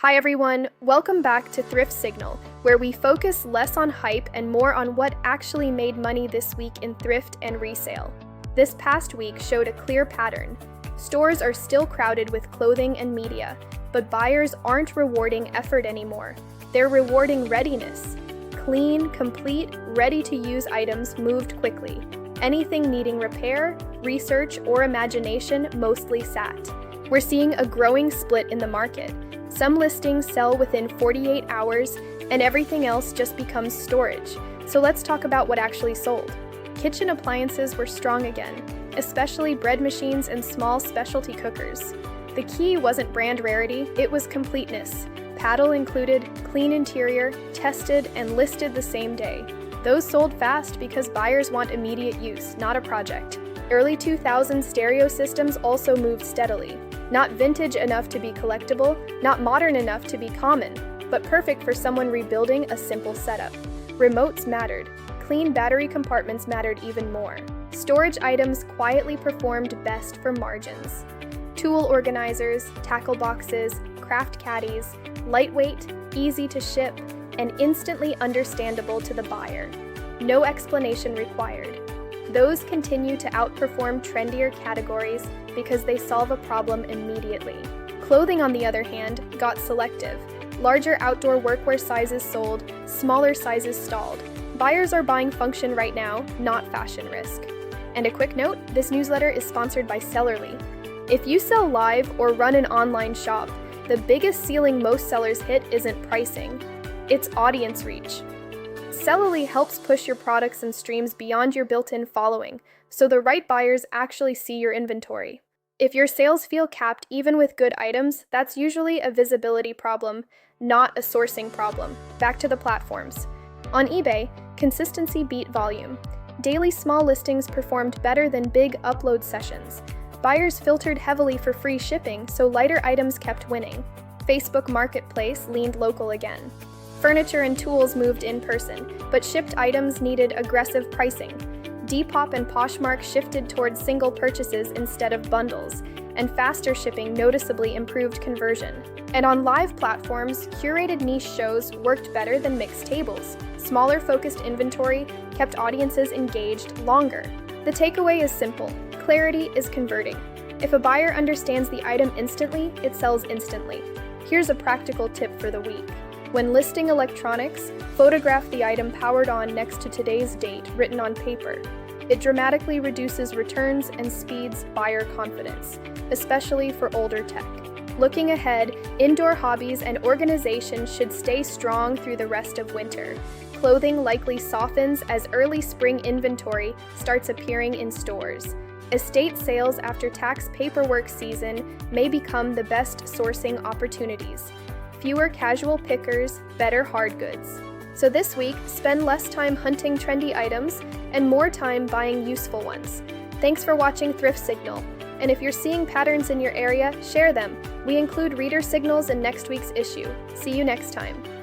Hi everyone, welcome back to Thrift Signal, where we focus less on hype and more on what actually made money this week in thrift and resale. This past week showed a clear pattern. Stores are still crowded with clothing and media, but buyers aren't rewarding effort anymore. They're rewarding readiness. Clean, complete, ready-to-use items moved quickly. Anything needing repair, research, or imagination mostly sat. We're seeing a growing split in the market. Some listings sell within 48 hours, and everything else just becomes storage. So let's talk about what actually sold. Kitchen appliances were strong again, especially bread machines and small specialty cookers. The key wasn't brand rarity, it was completeness. Paddle included, clean interior, tested, and listed the same day. Those sold fast because buyers want immediate use, not a project. Early 2000s stereo systems also moved steadily. Not vintage enough to be collectible, not modern enough to be common, but perfect for someone rebuilding a simple setup. Remotes mattered. Clean battery compartments mattered even more. Storage items quietly performed best for margins. Tool organizers, tackle boxes, craft caddies, lightweight, easy to ship, and instantly understandable to the buyer. No explanation required. Those continue to outperform trendier categories because they solve a problem immediately. Clothing, on the other hand, got selective. Larger outdoor workwear sizes sold, smaller sizes stalled. Buyers are buying function right now, not fashion risk. And a quick note, this newsletter is sponsored by Sellerly. If you sell live or run an online shop, the biggest ceiling most sellers hit isn't pricing, it's audience reach. Sellerly helps push your products and streams beyond your built-in following, so the right buyers actually see your inventory. If your sales feel capped even with good items, that's usually a visibility problem, not a sourcing problem. Back to the platforms. On eBay, consistency beat volume. Daily small listings performed better than big upload sessions. Buyers filtered heavily for free shipping, so lighter items kept winning. Facebook Marketplace leaned local again. Furniture and tools moved in person, but shipped items needed aggressive pricing. Depop and Poshmark shifted towards single purchases instead of bundles, and faster shipping noticeably improved conversion. And on live platforms, curated niche shows worked better than mixed tables. Smaller focused inventory kept audiences engaged longer. The takeaway is simple. Clarity is converting. If a buyer understands the item instantly, it sells instantly. Here's a practical tip for the week. When listing electronics, photograph the item powered on next to today's date written on paper. It dramatically reduces returns and speeds buyer confidence, especially for older tech. Looking ahead, indoor hobbies and organization should stay strong through the rest of winter. Clothing likely softens as early spring inventory starts appearing in stores. Estate sales after tax paperwork season may become the best sourcing opportunities. Fewer casual pickers, better hard goods. So this week, spend less time hunting trendy items and more time buying useful ones. Thanks for watching Thrift Signal. And if you're seeing patterns in your area, share them. We include reader signals in next week's issue. See you next time.